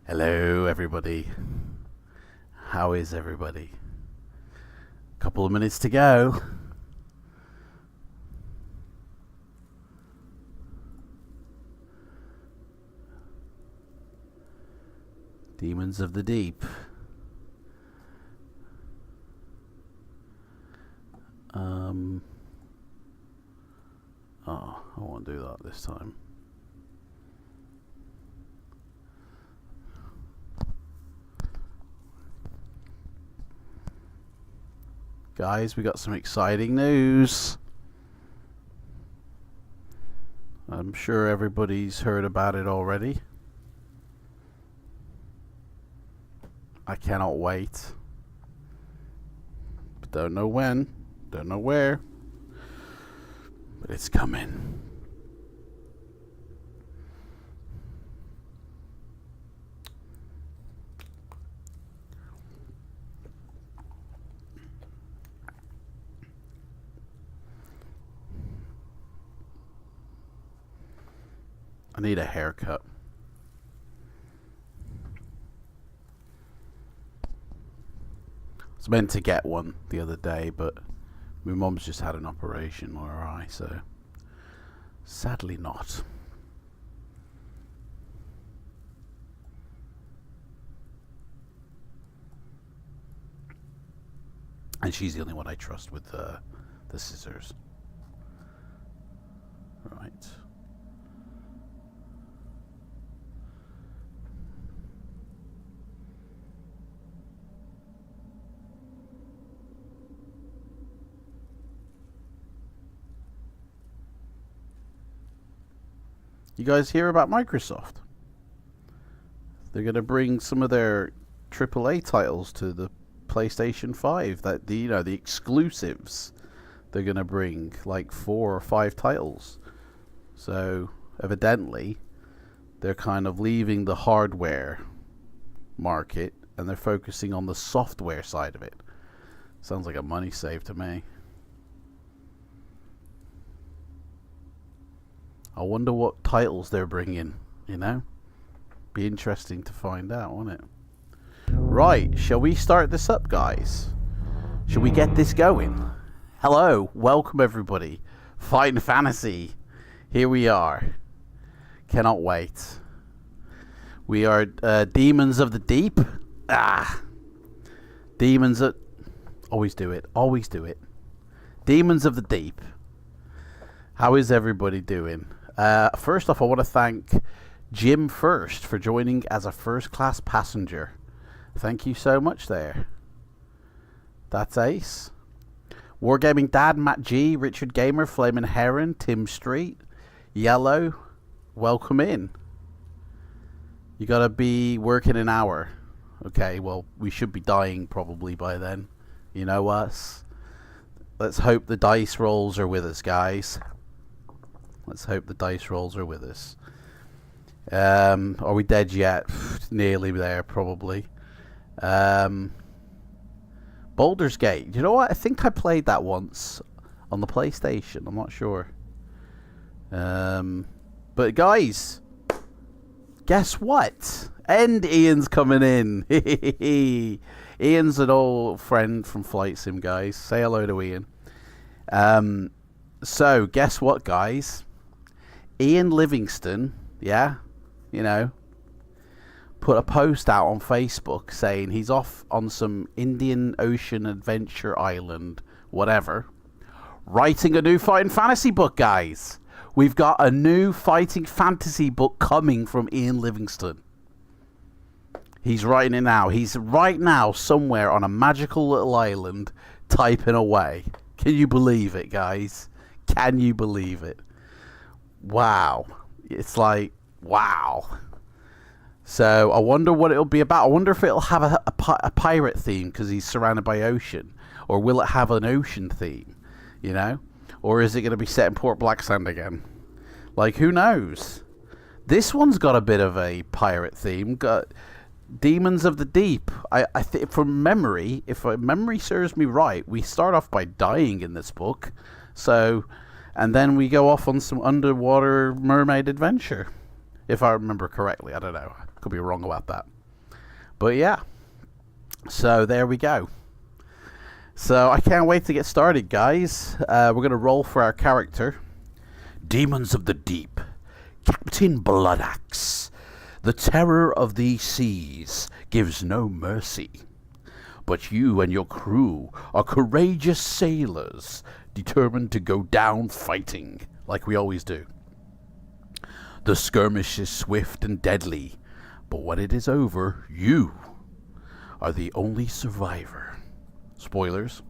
Hello everybody. How is everybody? Couple of minutes to go. Demons of the Deep. Oh, I won't do that this time. Guys, we got some exciting news. I'm sure everybody's heard about it already. I cannot wait. But don't know when, don't know where, but it's coming. I need a haircut. I was meant to get one the other day, but my mum's just had an operation on her eye, so sadly not. And she's the only one I trust with the scissors. Right. You guys hear about Microsoft? They're going to bring some of their AAA titles to the PlayStation 5. That the exclusives. They're going to bring like 4 or 5 titles. So evidently, they're kind of leaving the hardware market and they're focusing on the software side of it. Sounds like a money save to me. I wonder what titles they're bringing, you know? Be interesting to find out, won't it? Right, shall we start this up, guys? Shall we get this going? Hello, welcome everybody. Fighting Fantasy. Here we are. Cannot wait. We are Demons of the Deep. Demons of... Always do it. Always do it. Demons of the Deep. How is everybody doing? First off, I want to thank Jim First for joining as a first-class passenger. Thank you so much there. That's ace. Wargaming Dad, Matt G, Richard Gamer, Flamin' Heron, Tim Street, Yellow, welcome in. You gotta be working an hour. Okay, well, we should be dying probably by then. You know us. Let's hope the dice rolls are with us, guys. Let's hope the dice rolls are with us. Are we dead yet? Nearly there, probably. Baldur's Gate. You know what? I think I played that once on the PlayStation. I'm not sure. But guys, guess what? And Ian's coming in. Ian's an old friend from FLIGHTSIM, guys. Say hello to Ian. So, guess what, guys? Ian Livingston, yeah, you know, put a post out on Facebook saying he's off on some Indian Ocean adventure island, whatever, writing a new fighting fantasy book, guys. We've got a new fighting fantasy book coming from Ian Livingston. He's writing it now. He's right now somewhere on a magical little island typing away. Can you believe it, guys? Can you believe it? Wow. It's like, wow. So I wonder what it'll be about. I wonder if it'll have a pirate theme because he's surrounded by ocean. Or will it have an ocean theme? You know? Or is it going to be set in Port Blacksand again? Like, who knows? This one's got a bit of a pirate theme. Got Demons of the Deep. I think from memory, if memory serves me right, we start off by dying in this book. So... and then we go off on some underwater mermaid adventure. If I remember correctly. I don't know. Could be wrong about that. But yeah, so there we go. So I can't wait to get started, guys. We're going to roll for our character. Demons of the Deep. Captain Bloodaxe. The terror of these seas gives no mercy. But you and your crew are courageous sailors, determined to go down fighting, like we always do. The skirmish is swift and deadly, but when it is over, you are the only survivor. Spoilers.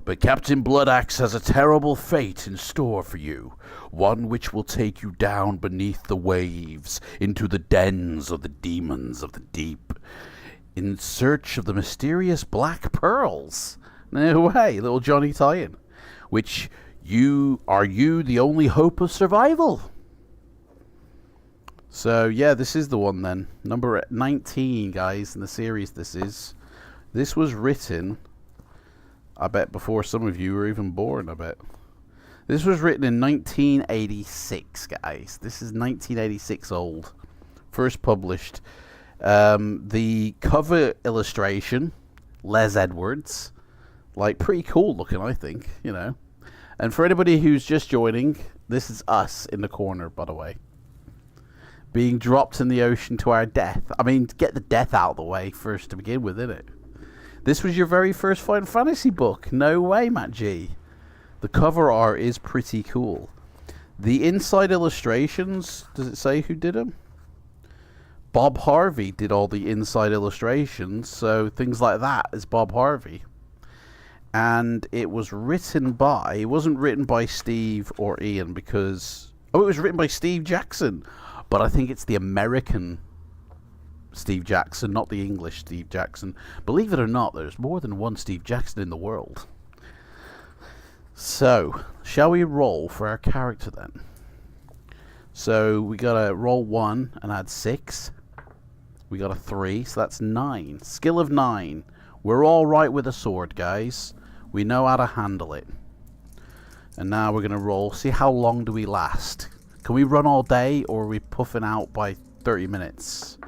But Captain Bloodaxe has a terrible fate in store for you, one which will take you down beneath the waves into the dens of the demons of the deep, in search of the mysterious black pearls. No way, little Johnny tie-in. Which you the only hope of survival. So yeah, this is the one then. Number 19, guys, in the series this is. This was written, I bet, before some of you were even born, I bet. This was written in 1986, guys. This is 1986 old. First published. The cover illustration, Les Edwards. Like, pretty cool looking, I think, you know. And for anybody who's just joining, this is us in the corner, by the way. Being dropped in the ocean to our death. I mean, get the death out of the way first to begin with, innit? This was your very first Final Fantasy book. No way, Matt G. The cover art is pretty cool. The inside illustrations, does it say who did them? Bob Harvey did all the inside illustrations, so things like that is Bob Harvey. And it was written by, it wasn't written by Steve or Ian because, it was written by Steve Jackson. But I think it's the American Steve Jackson, not the English Steve Jackson. Believe it or not, there's more than one Steve Jackson in the world. So, shall we roll for our character then? So, we got to roll 1 and add 6. We got a 3, so that's 9. Skill of 9. We're all right with a sword, guys. We know how to handle it. And now we're going to roll. See how long do we last? Can we run all day, or are we puffing out by 30 minutes?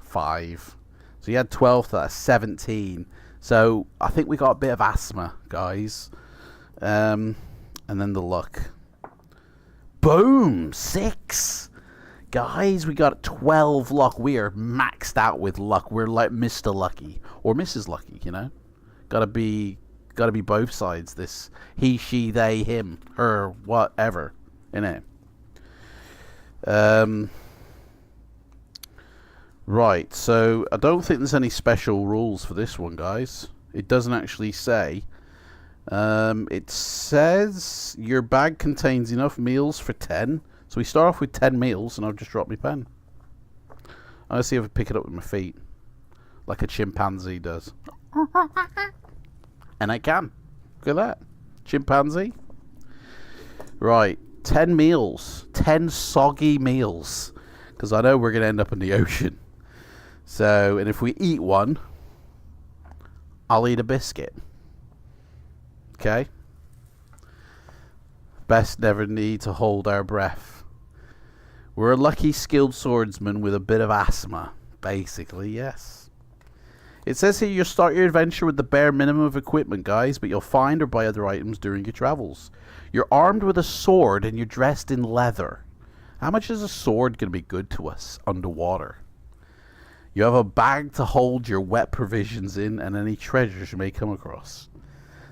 5. So you had 12, so that's 17. So I think we got a bit of asthma, guys. And then the luck. Boom! 6! Guys, we got 12 luck. We are maxed out with luck. We're like Mr. Lucky. Or Mrs. Lucky, you know? Gotta be both sides. This he, she, they, him, her, whatever. Innit? Right, so I don't think there's any special rules for this one, guys. It doesn't actually say. It says your bag contains enough meals for 10. So we start off with 10 meals, and I'll just drop my pen. I'll see if I pick it up with my feet, like a chimpanzee does. And I can. Look at that. Chimpanzee. Right. 10 meals. 10 soggy meals. Because I know we're going to end up in the ocean. So, and if we eat one, I'll eat a biscuit. Okay? Best never need to hold our breath. We're a lucky skilled swordsman with a bit of asthma. Basically, yes. It says here you'll start your adventure with the bare minimum of equipment, guys, but you'll find or buy other items during your travels. You're armed with a sword and you're dressed in leather. How much is a sword going to be good to us underwater? You have a bag to hold your wet provisions in and any treasures you may come across.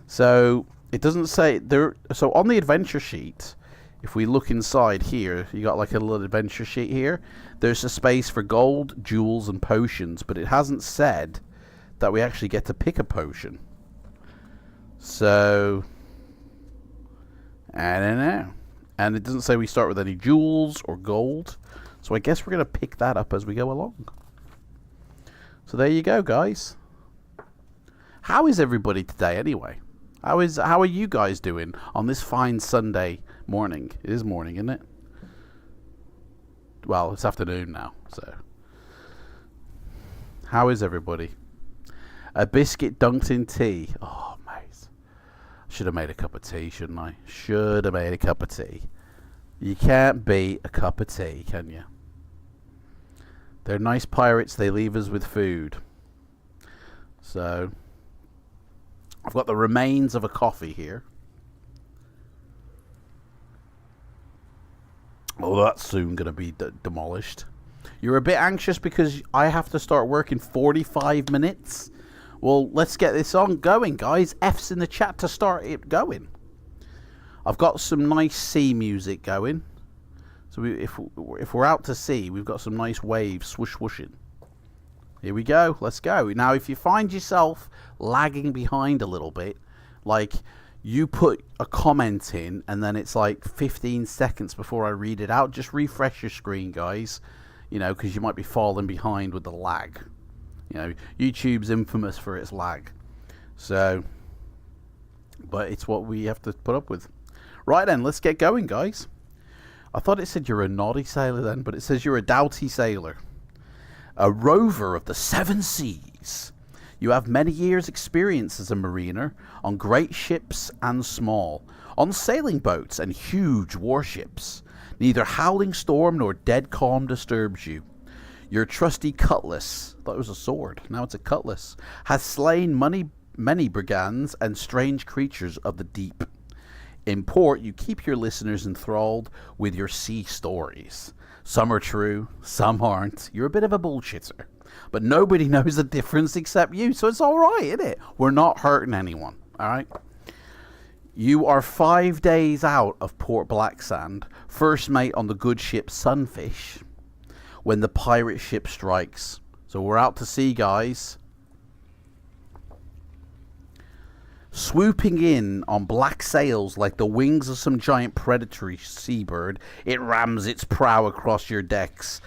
So, it doesn't say there. So, on the adventure sheet, if we look inside here, you got like a little adventure sheet here. There's a space for gold, jewels, and potions, but it hasn't said that we actually get to pick a potion. So, I don't know. And it doesn't say we start with any jewels or gold. So I guess we're going to pick that up as we go along. So there you go, guys. How is everybody today anyway? How are you guys doing on this fine Sunday morning? It is morning, isn't it? Well, it's afternoon now, so. How is everybody? A biscuit dunked in tea. Oh, mate. Should have made a cup of tea, shouldn't I? Should have made a cup of tea. You can't beat a cup of tea, can you? They're nice pirates. They leave us with food. So, I've got the remains of a coffee here. Oh, that's soon going to be demolished. You're a bit anxious because I have to start work in 45 minutes? Well, let's get this on going, guys. F's in the chat to start it going. I've got some nice sea music going. So if we're out to sea, we've got some nice waves swoosh whooshing. Here we go. Let's go. Now, if you find yourself lagging behind a little bit, like you put a comment in and then it's like 15 seconds before I read it out, just refresh your screen, guys. You know, because you might be falling behind with the lag. You know, YouTube's infamous for its lag. So, but it's what we have to put up with. Right then, let's get going, guys. I thought it said you're a naughty sailor then, but it says you're a doughty sailor. A rover of the 7 seas. You have many years' experience as a mariner on great ships and small, on sailing boats and huge warships. Neither howling storm nor dead calm disturbs you. Your trusty cutlass, thought it was a sword, now it's a cutlass, has slain many brigands and strange creatures of the deep. In port, you keep your listeners enthralled with your sea stories. Some are true, some aren't. You're a bit of a bullshitter. But nobody knows the difference except you, so it's alright, isn't it? We're not hurting anyone, alright? You are 5 days out of Port Blacksand, first mate on the good ship Sunfish, when the pirate ship strikes. So we're out to sea, guys. Swooping in on black sails like the wings of some giant predatory seabird, it rams its prow across your decks.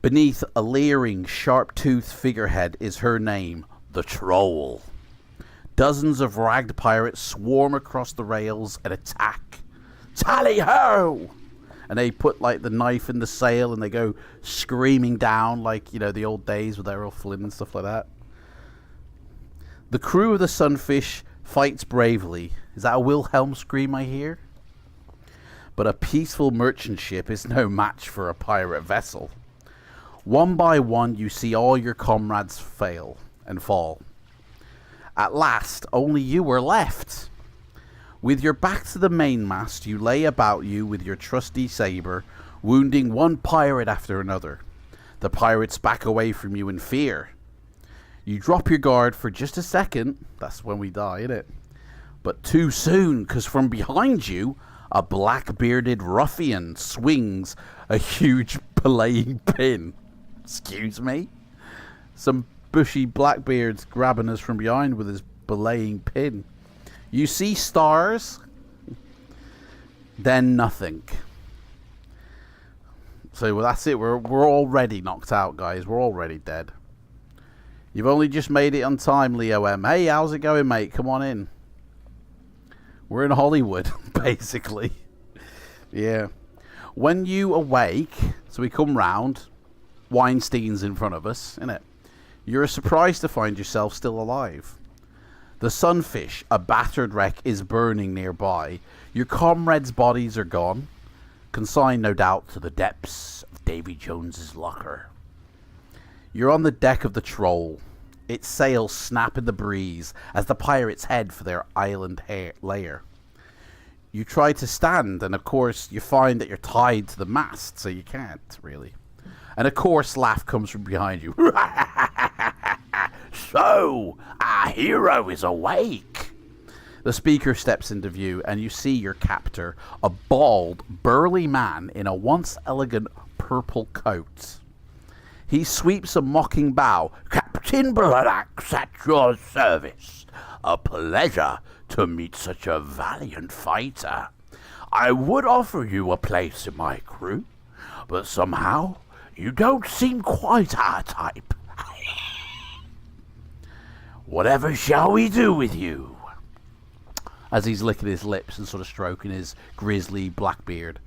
Beneath a leering, sharp-toothed figurehead is her name, the Troll. Dozens of ragged pirates swarm across the rails and attack. Tally-ho! And they put like the knife in the sail and they go screaming down like, you know, the old days with Errol Flynn and stuff like that. The crew of the Sunfish fights bravely. Is that a Wilhelm scream I hear? But a peaceful merchant ship is no match for a pirate vessel. One by one you see all your comrades fail and fall. At last, only you are left. With your back to the mainmast, you lay about you with your trusty saber, wounding one pirate after another. The pirates back away from you in fear. You drop your guard for just a second. That's when we die, isn't it? But too soon, because from behind you, a black-bearded ruffian swings a huge belaying pin. Excuse me? Some bushy Blackbeard's grabbing us from behind with his belaying pin. You see stars, then nothing. So well, that's it. We're already knocked out, guys. We're already dead. You've only just made it on time, Leo M. Hey, how's it going, mate? Come on in. We're in Hollywood, basically. Yeah. When you awake, so we come round, Weinstein's in front of us, innit? You're surprised to find yourself still alive. The Sunfish, a battered wreck, is burning nearby. Your comrades' bodies are gone, consigned no doubt to the depths of Davy Jones's locker. You're on the deck of the Troll. Its sails snap in the breeze as the pirates head for their island lair. You try to stand, and of course you find that you're tied to the mast, so you can't, really. And a coarse laugh comes from behind you. So, our hero is awake. The speaker steps into view, and you see your captor, a bald, burly man in a once elegant purple coat. He sweeps a mocking bow. Captain Bloodaxe at your service. A pleasure to meet such a valiant fighter. I would offer you a place in my crew, but somehow you don't seem quite our type. Whatever shall we do with you? As he's licking his lips and sort of stroking his grizzly black beard.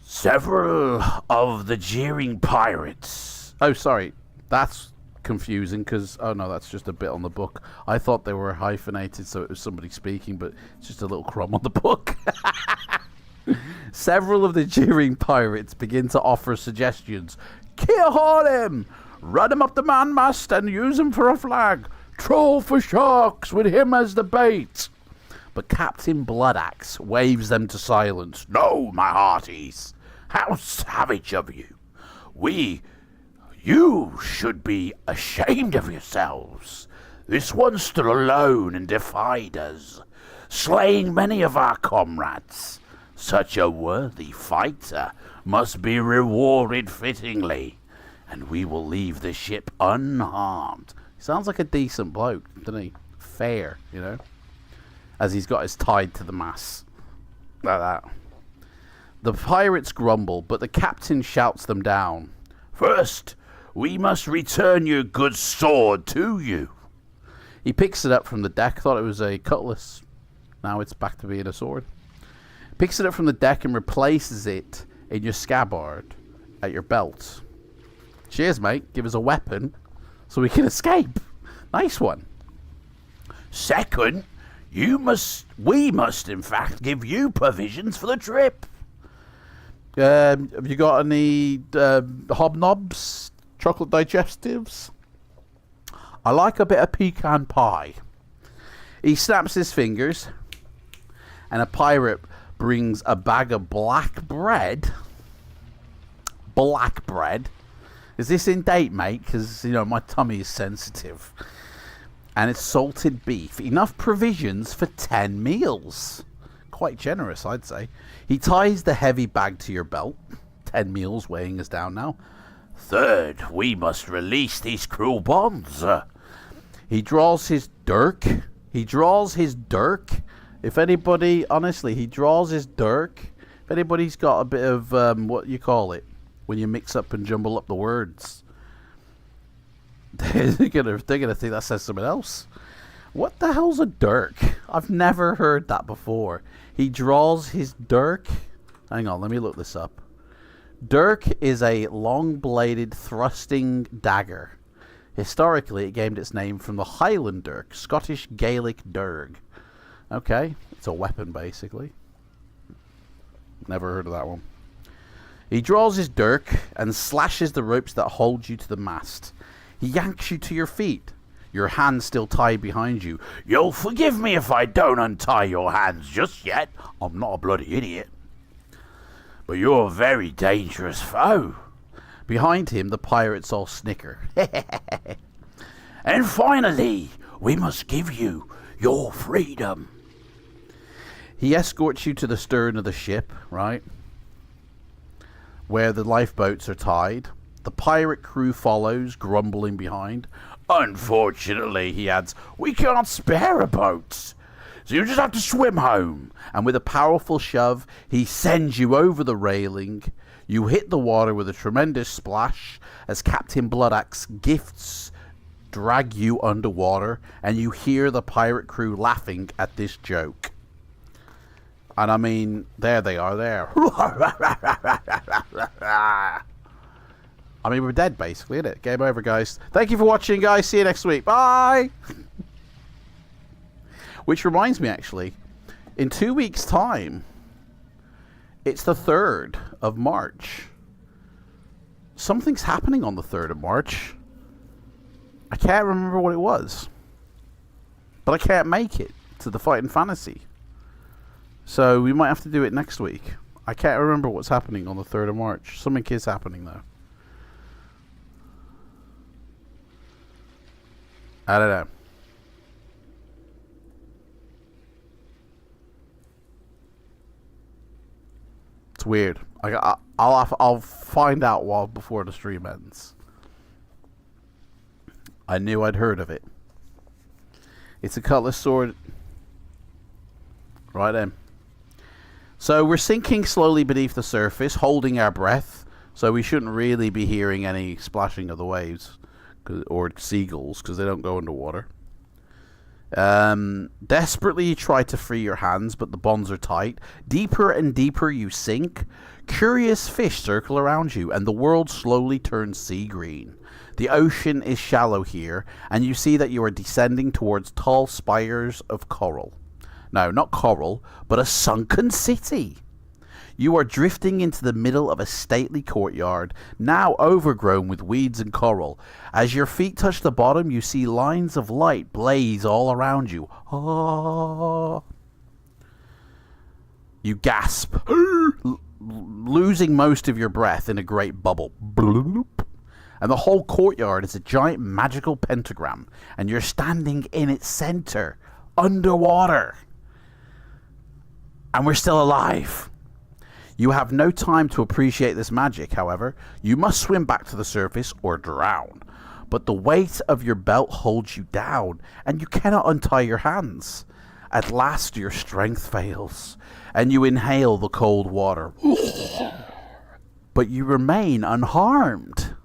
Several of the jeering pirates. Oh, sorry. That's confusing because, oh no, that's just a bit on the book. I thought they were hyphenated, so it was somebody speaking, but it's just a little crumb on the book. Several of the jeering pirates begin to offer suggestions. Keel-haul him! Run him up the mainmast and use him for a flag. Troll for sharks with him as the bait. But Captain Bloodaxe waves them to silence. No, my hearties. How savage of you. You should be ashamed of yourselves. This one stood alone and defied us, slaying many of our comrades. Such a worthy fighter must be rewarded fittingly, and we will leave the ship unharmed. He sounds like a decent bloke, doesn't he? Fair, you know? As he's got his tied to the mast. Like that. The pirates grumble, but the captain shouts them down. First, we must return your good sword to you. He picks it up from the deck. Thought it was a cutlass. Now it's back to being a sword. Picks it up from the deck and replaces it in your scabbard at your belt. Cheers, mate. Give us a weapon so we can escape. Nice one. Second, we must in fact give you provisions for the trip. Have you got any hobnobs, chocolate digestives? I like a bit of pecan pie. He snaps his fingers, and a pirate brings a bag of black bread. Black bread. Is this in date, mate? Because, you know, my tummy is sensitive. And it's salted beef. Enough provisions for 10 meals. Quite generous, I'd say. He ties the heavy bag to your belt. 10 meals weighing us down now. Third, we must release these cruel bonds. He draws his dirk. If anybody, honestly, he draws his dirk. If anybody's got a bit of, what you call it, when you mix up and jumble up the words. They're gonna think that says something else. What the hell's a dirk? I've never heard that before. He draws his dirk. Hang on, let me look this up. Dirk is a long-bladed thrusting dagger. Historically, it gained its name from the Highland dirk, Scottish Gaelic dirg. Okay, it's a weapon, basically. Never heard of that one. He draws his dirk and slashes the ropes that hold you to the mast. He yanks you to your feet, your hands still tied behind you. You'll forgive me if I don't untie your hands just yet. I'm not a bloody idiot. But you're a very dangerous foe. Behind him, the pirates all snicker. And finally, we must give you your freedom. He escorts you to the stern of the ship, right? Where the lifeboats are tied. The pirate crew follows, grumbling behind. Unfortunately, he adds, we can't spare a boat, so you just have to swim home. And with a powerful shove, he sends you over the railing. You hit the water with a tremendous splash as Captain Bloodaxe gifts drag you underwater, and you hear the pirate crew laughing at this joke. And I mean, there they are there. I mean, we're dead, basically, isn't it? Game over, guys. Thank you for watching, guys. See you next week. Bye! Which reminds me, actually, in 2 weeks' time, it's the 3rd of March. Something's happening on the 3rd of March. I can't remember what it was. But I can't make it to the Fighting Fantasy. So we might have to do it next week. I can't remember what's happening on the 3rd of March. Something is happening, though. I don't know. It's weird. I'll find out before the stream ends. I knew I'd heard of it. It's a cutlass sword. Right then. So we're sinking slowly beneath the surface, holding our breath. So we shouldn't really be hearing any splashing of the waves. Or seagulls, because they don't go underwater. Desperately you try to free your hands, but the bonds are tight. Deeper and deeper you sink. Curious fish circle around you, and the world slowly turns sea green. The ocean is shallow here, and you see that you are descending towards tall spires of coral. No, not coral, but a sunken city. You are drifting into the middle of a stately courtyard, now overgrown with weeds and coral. As your feet touch the bottom, you see lines of light blaze all around you. Ah. You gasp, losing most of your breath in a great bubble. And the whole courtyard is a giant magical pentagram, and you're standing in its center, underwater. And we're still alive. You have no time to appreciate this magic, however. You must swim back to the surface or drown. But the weight of your belt holds you down, and you cannot untie your hands. At last your strength fails, and you inhale the cold water. But you remain unharmed.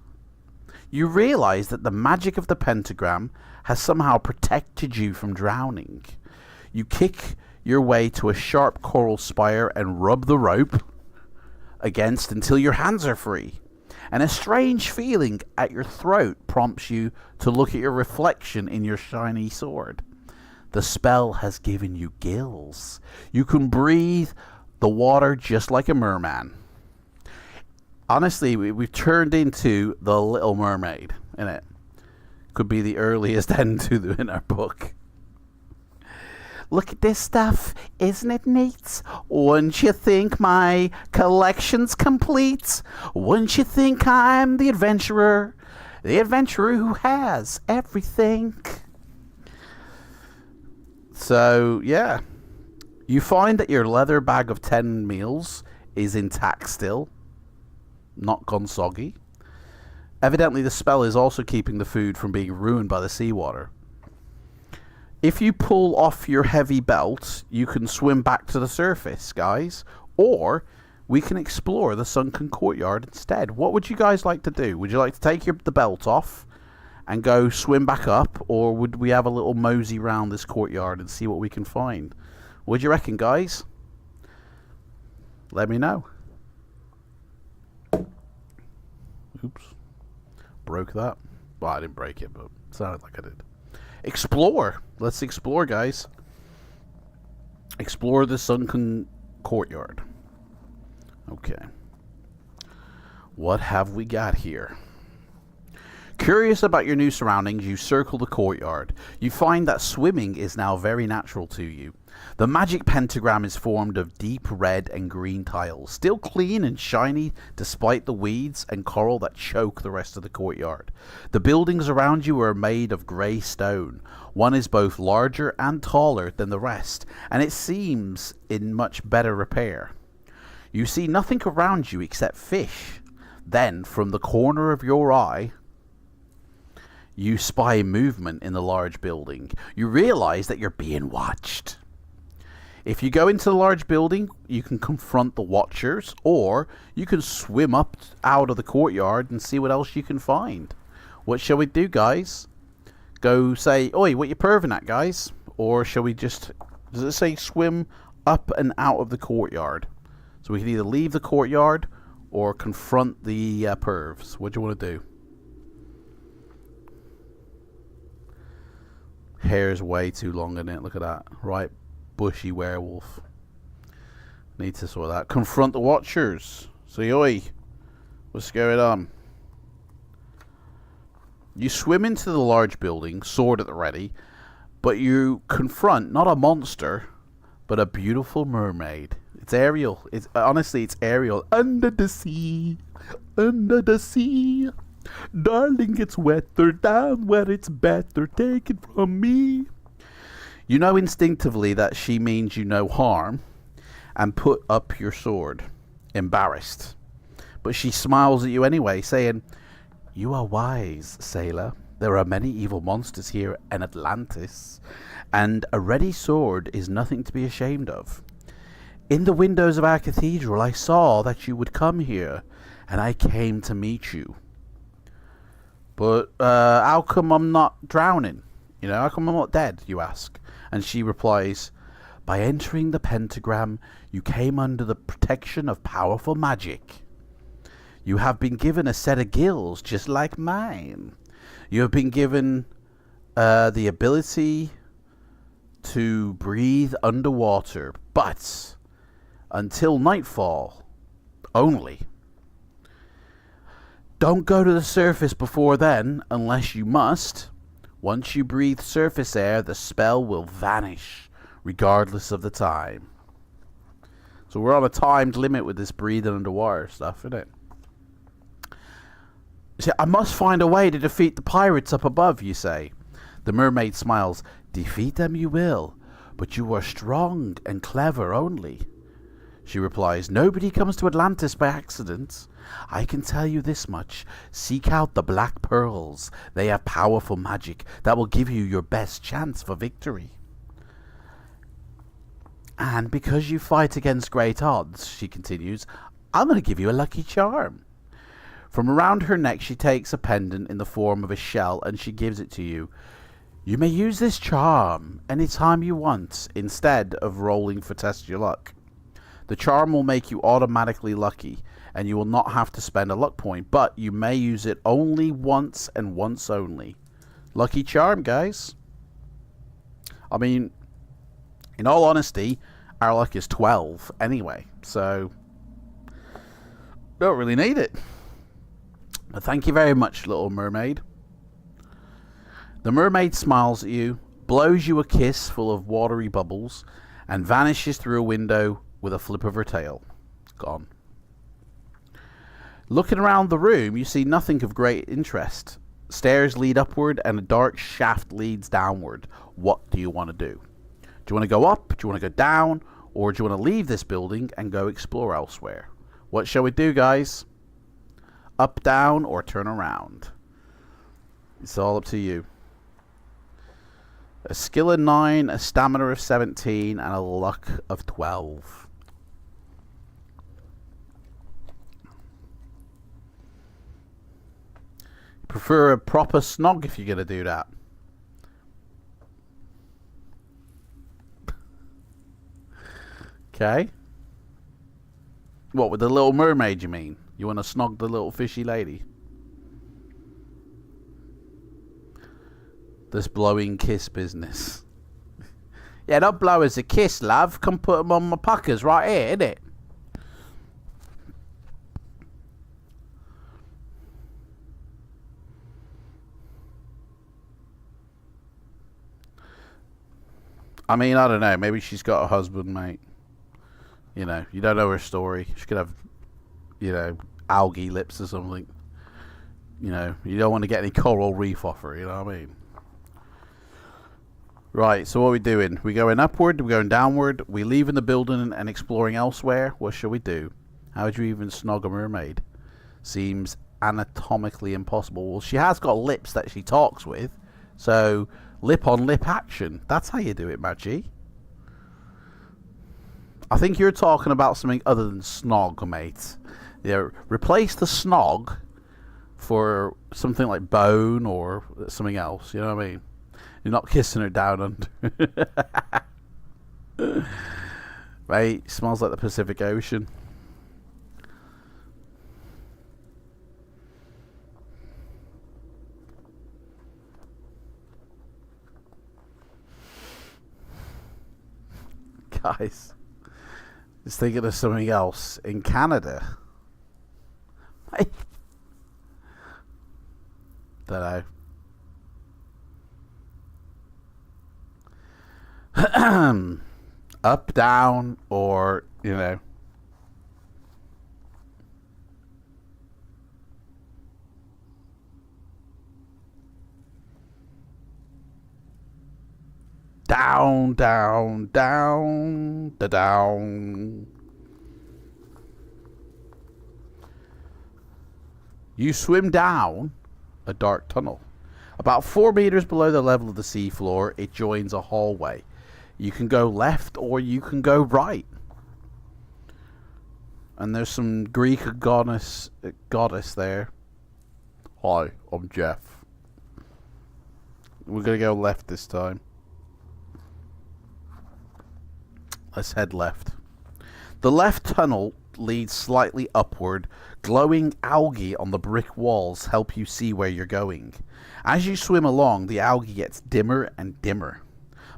You realize that the magic of the pentagram has somehow protected you from drowning. You kick your way to a sharp coral spire and rub the rope against until your hands are free. And a strange feeling at your throat prompts you to look at your reflection in your shiny sword. The spell has given you gills. You can breathe the water just like a merman. Honestly, we've turned into the Little Mermaid, innit? Could be the earliest end in our book. Look at this stuff. Isn't it neat? Wouldn't you think my collection's complete? Wouldn't you think I'm the adventurer? The adventurer who has everything. So, yeah. You find that your leather bag of 10 meals is intact still. Not gone soggy. Evidently, the spell is also keeping the food from being ruined by the seawater. If you pull off your heavy belt, you can swim back to the surface, guys. Or we can explore the sunken courtyard instead. What would you guys like to do? Would you like to take the belt off and go swim back up? Or would we have a little mosey round this courtyard and see what we can find? What do you reckon, guys? Let me know. Oops. Broke that. Well, I didn't break it, but it sounded like I did. Explore. Let's explore, guys. Explore the sunken courtyard. Okay. What have we got here? Curious about your new surroundings, you circle the courtyard. You find that swimming is now very natural to you. The magic pentagram is formed of deep red and green tiles, still clean and shiny despite the weeds and coral that choke the rest of the courtyard. The buildings around you are made of grey stone. One is both larger and taller than the rest, and it seems in much better repair. You see nothing around you except fish. Then, from the corner of your eye, you spy movement in the large building. You realize that you're being watched. If you go into the large building, you can confront the watchers, or you can swim up out of the courtyard and see what else you can find. What shall we do, guys? Go say, oi, what you perving at, guys? Or shall we just, does it say swim up and out of the courtyard? So we can either leave the courtyard or confront the pervs. What do you want to do? Hair's way too long in it. Look at that. Right. Bushy werewolf. Need to sort that. Confront the watchers. Say, oi. What's going on? You swim into the large building, sword at the ready, but you confront not a monster, but a beautiful mermaid. It's Ariel. Honestly, it's Ariel. Under the sea. Under the sea. Darling, it's wetter down where it's better. Take it from me. You know instinctively that she means you no harm, and put up your sword, embarrassed. But she smiles at you anyway, saying, "You are wise, sailor. There are many evil monsters here in Atlantis, and a ready sword is nothing to be ashamed of. In the windows of our cathedral I saw that you would come here, and I came to meet you. But how come I'm not drowning? You know, how come I'm not dead, you ask? And she replies, by entering the pentagram, you came under the protection of powerful magic. You have been given a set of gills just like mine. You have been given the ability to breathe underwater, but until nightfall, only. Don't go to the surface before then, unless you must. Once you breathe surface air, the spell will vanish, regardless of the time. So we're on a timed limit with this breathing underwater stuff, isn't it? See, I must find a way to defeat the pirates up above, you say. The mermaid smiles. Defeat them you will, but you are strong and clever only. She replies, nobody comes to Atlantis by accident. I can tell you this much. Seek out the black pearls. They have powerful magic that will give you your best chance for victory. And because you fight against great odds, she continues, I'm going to give you a lucky charm. From around her neck, she takes a pendant in the form of a shell and she gives it to you. You may use this charm anytime you want, instead of rolling for test your luck. The charm will make you automatically lucky, and you will not have to spend a luck point, but you may use it only once and once only. Lucky charm, guys. I mean, in all honesty, our luck is 12 anyway, so don't really need it. But thank you very much, little mermaid. The mermaid smiles at you, blows you a kiss full of watery bubbles, and vanishes through a window with a flip of her tail. Gone. Looking around the room, you see nothing of great interest. Stairs lead upward and a dark shaft leads downward. What do you want to do? Do you want to go up? Do you want to go down? Or do you want to leave this building and go explore elsewhere? What shall we do, guys? Up, down, or turn around? It's all up to you. A skill of 9, a stamina of 17, and a luck of 12. Prefer a proper snog if you're going to do that. Okay. What, with the little mermaid, you mean? You want to snog the little fishy lady? This blowing kiss business. Yeah, don't blow us a kiss, love. Come put them on my puckers right here, innit? I mean, I don't know. Maybe she's got a husband, mate. You know, you don't know her story. She could have, you know, algae lips or something. You know, you don't want to get any coral reef off her, you know what I mean? Right, so what are we doing? We going upward? We going downward? We leaving the building and exploring elsewhere? What shall we do? How would you even snog a mermaid? Seems anatomically impossible. Well, she has got lips that she talks with, so lip on lip action. That's how you do it, Maggie. I think you're talking about something other than snog, mate. Yeah, replace the snog for something like bone or something else. You know what I mean? You're not kissing her down under. Mate, smells like the Pacific Ocean. Guys, just thinking of something else. In Canada, I don't know. Up, down, or, you know. Down, down, down, down. You swim down a dark tunnel. About 4 meters below the level of the seafloor, it joins a hallway. You can go left or you can go right. And there's some Greek goddess there. Hi, I'm Jeff. We're going to go left this time. Let's head left. The left tunnel leads slightly upward. Glowing algae on the brick walls help you see where you're going. As you swim along, the algae gets dimmer and dimmer.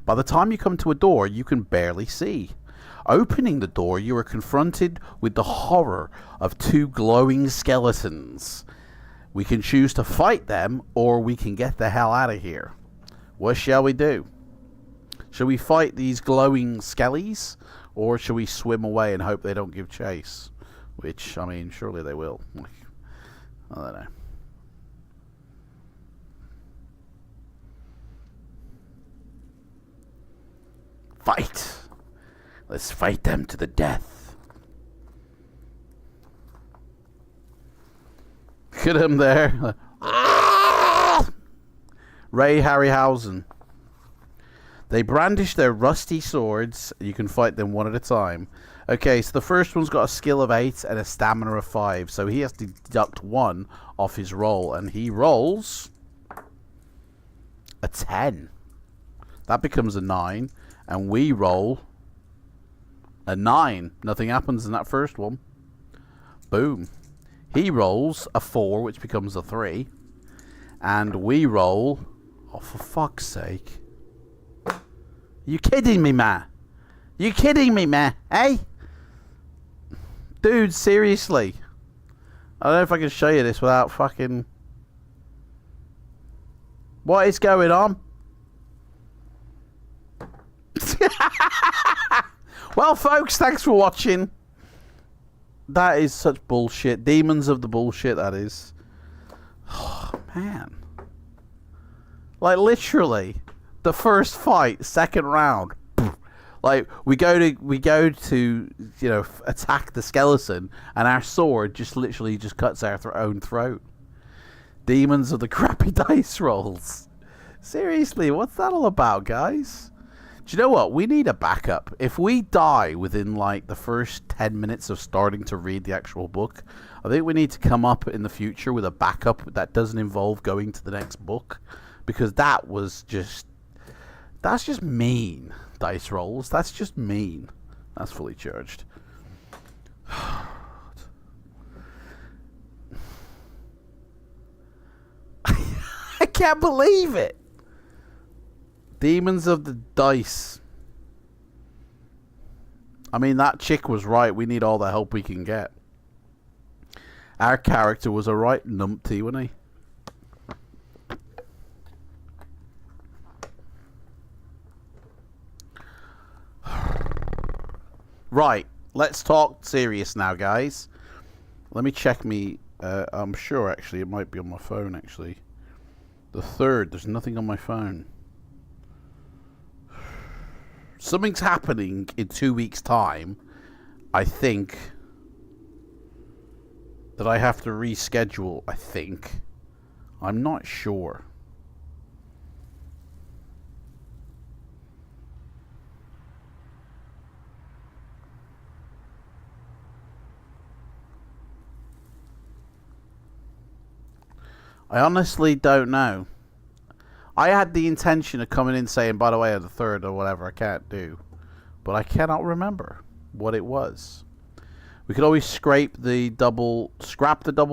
By the time you come to a door, you can barely see. Opening the door, you are confronted with the horror of two glowing skeletons. We can choose to fight them, or we can get the hell out of here. What shall we do? Shall we fight these glowing skellies, or shall we swim away and hope they don't give chase? Which, I mean, surely they will. I don't know. Fight! Let's fight them to the death. Look at him there. Ray Harryhausen. They brandish their rusty swords. You can fight them one at a time. Okay, so the first one's got a skill of 8 and a stamina of 5. So he has to deduct 1 off his roll. And he rolls a 10. That becomes a 9. And we roll a 9. Nothing happens in that first one. Boom. He rolls a 4, which becomes a 3. And we roll... Oh, for fuck's sake. You kidding me, man? You kidding me, man? Eh? Dude, seriously. I don't know if I can show you this without fucking... What is going on? Well, folks, thanks for watching. That is such bullshit. Demons of the bullshit, that is. Oh, man. Like, literally, the first fight, second round. Like, we go to, you know, attack the skeleton, and our sword just literally just cuts our own throat. Demons of the crappy dice rolls. Seriously, what's that all about, guys? Do you know what? We need a backup. If we die within, like, the first 10 minutes of starting to read the actual book, I think we need to come up in the future with a backup that doesn't involve going to the next book. Because that was just... That's just mean, dice rolls. That's just mean. That's fully charged. I can't believe it. Demons of the dice. I mean, that chick was right. We need all the help we can get. Our character was a right numpty, wasn't he? Right. Let's talk serious now, guys. Let me check me. I'm sure, actually, it might be on my phone, actually. The 3rd. There's nothing on my phone. Something's happening in 2 weeks' time. I think that I have to reschedule, I think. I'm not sure. I honestly don't know. I had the intention of coming in saying, by the way, on the 3rd or whatever, I can't do. But I cannot remember what it was. We could always scrap the double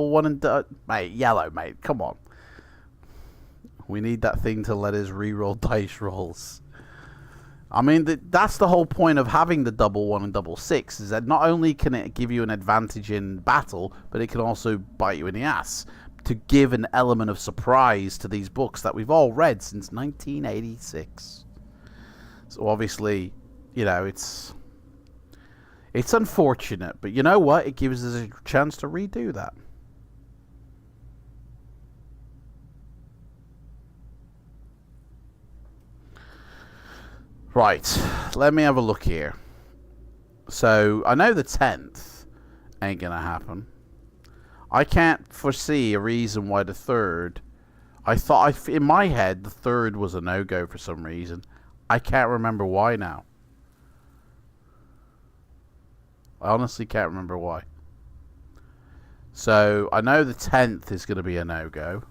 one and... mate, yellow, mate, come on. We need that thing to let us reroll dice rolls. I mean, that's the whole point of having the double 1 and double 6, is that not only can it give you an advantage in battle, but it can also bite you in the ass. To give an element of surprise to these books that we've all read since 1986. So obviously, you know, it's unfortunate, but you know what? It gives us a chance to redo that. Right, let me have a look here. So, I know the 10th ain't gonna happen. I can't foresee a reason why the 3rd... I thought, in my head, the 3rd was a no-go for some reason. I can't remember why now. I honestly can't remember why. So, I know the 10th is going to be a no-go.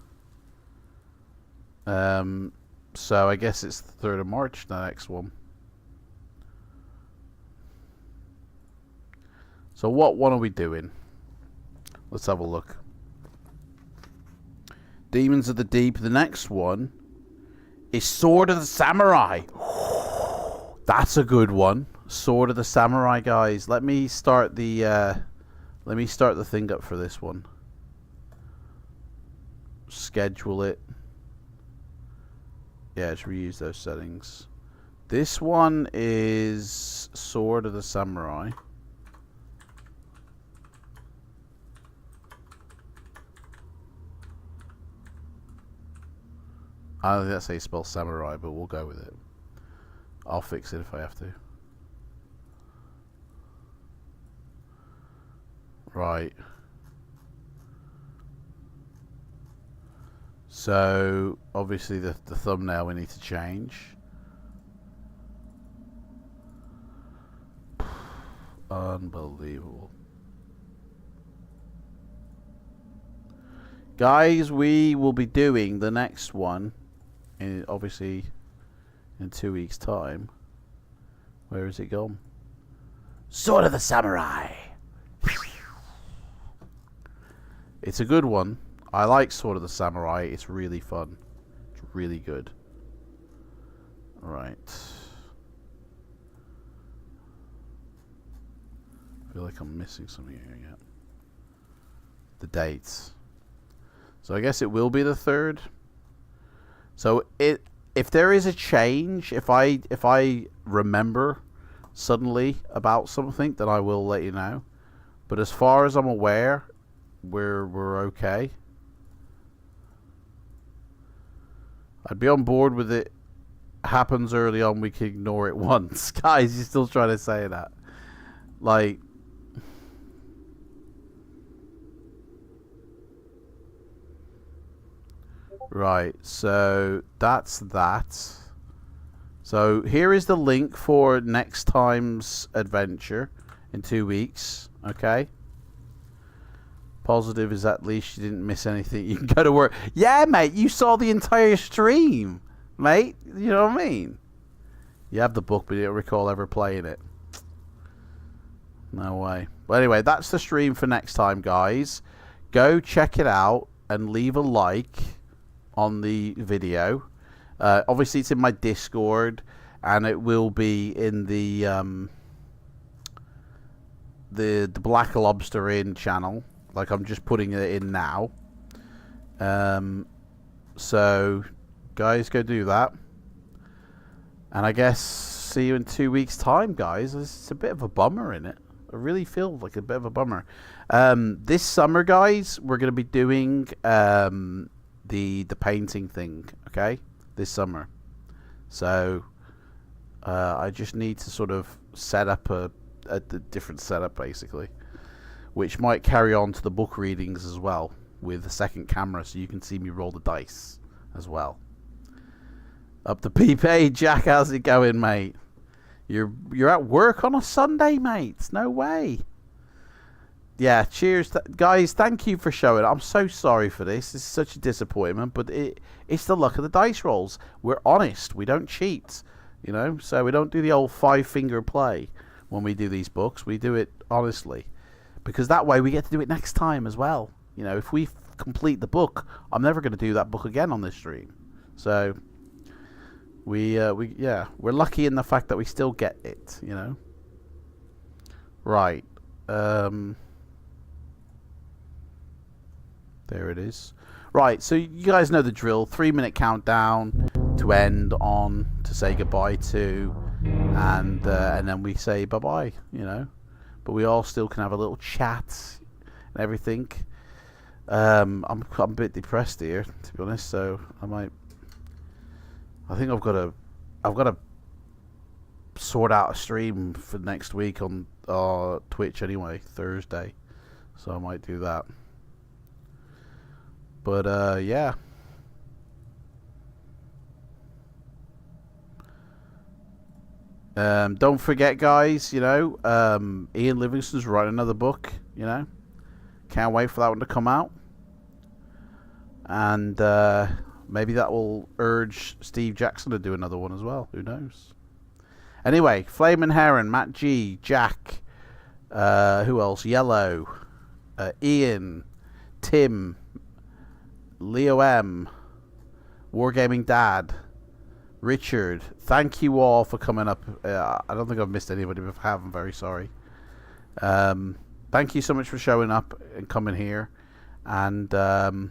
So, I guess it's the 3rd of March, the next one. So, what one are we doing? Let's have a look. Demons of the Deep. The next one is Sword of the Samurai. That's a good one. Sword of the Samurai, guys. Let me start the thing up for this one. Schedule it. Yeah, just reuse those settings. This one is Sword of the Samurai. I don't think that's how you spell samurai, but we'll go with it. I'll fix it if I have to. Right. So, obviously the thumbnail we need to change. Unbelievable. Guys, we will be doing the next one, obviously, in 2 weeks' time. Where has it gone? Sword of the Samurai! It's a good one. I like Sword of the Samurai. It's really fun. It's really good. Right. I feel like I'm missing something here yet. The dates. So I guess it will be the 3rd. So if there is a change, if I remember suddenly about something, then I will let you know. But as far as I'm aware, we're okay. I'd be on board with it. Happens early on, we can ignore it once. Guys, you're still trying to say that. Like, right, so that's that. So here is the link for next time's adventure in 2 weeks. Okay. Positive is at least you didn't miss anything. You can go to work. Yeah, mate, you saw the entire stream, mate. You know what I mean? You have the book, but you don't recall ever playing it. No way. But anyway, that's the stream for next time, guys. Go check it out and leave a like on the video. Obviously, it's in my Discord, and it will be in the Black Lobster Inn channel. Like, I'm just putting it in now. So, guys, go do that. And I guess see you in 2 weeks' time, guys. It's a bit of a bummer, in it. I really feel like a bit of a bummer. This summer, guys, we're going to be doing the painting thing, okay? This summer. So, I just need to sort of set up a different setup, basically. Which might carry on to the book readings as well, with a second camera, so you can see me roll the dice as well. Up to PP, Jack, how's it going, mate? You're at work on a Sunday, mate? No way. Yeah, cheers, guys. Thank you for showing. I'm so sorry for this. It's such a disappointment, but it's the luck of the dice rolls. We're honest. We don't cheat, you know. So we don't do the old 5-finger play when we do these books. We do it honestly. Because that way we get to do it next time as well. You know, if we complete the book, I'm never going to do that book again on this stream. So, we're lucky in the fact that we still get it, you know. Right. There it is. Right, so you guys know the drill. 3-minute countdown to end on, to say goodbye to, and then we say bye-bye, you know. But we all still can have a little chat and everything. I'm a bit depressed here, to be honest. So I think I've got to sort out a stream for next week on Twitch anyway, Thursday. So I might do that. But yeah. Don't forget, guys, you know, Ian Livingston's writing another book, you know. Can't wait for that one to come out. And maybe that will urge Steve Jackson to do another one as well. Who knows? Anyway, Flamin' Heron, Matt G, Jack, who else? Yellow, Ian, Tim, Leo M, Wargaming Dad, Richard, thank you all for coming up. I don't think I've missed anybody, but if I have, I'm very sorry. Thank you so much for showing up and coming here. And I'll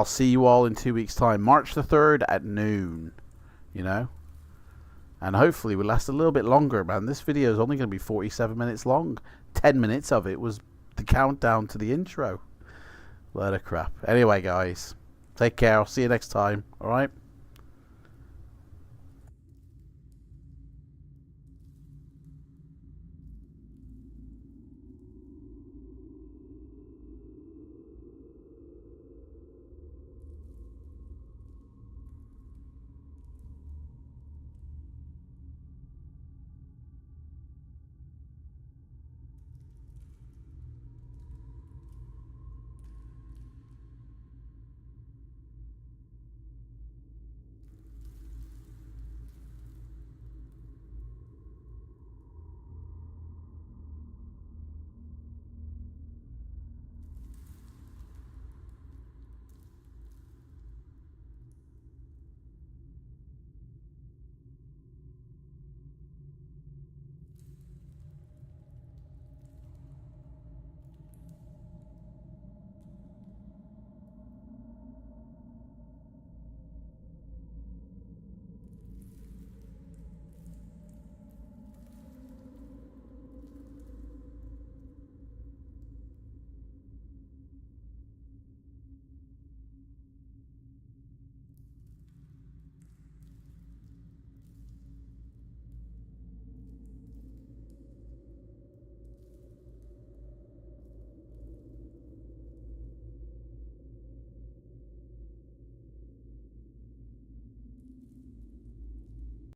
see you all in 2 weeks' time. March the 3rd at noon, you know? And hopefully we'll last a little bit longer, man. This video is only going to be 47 minutes long. 10 minutes of it was the countdown to the intro. Load of crap. Anyway, guys, take care. I'll see you next time. All right?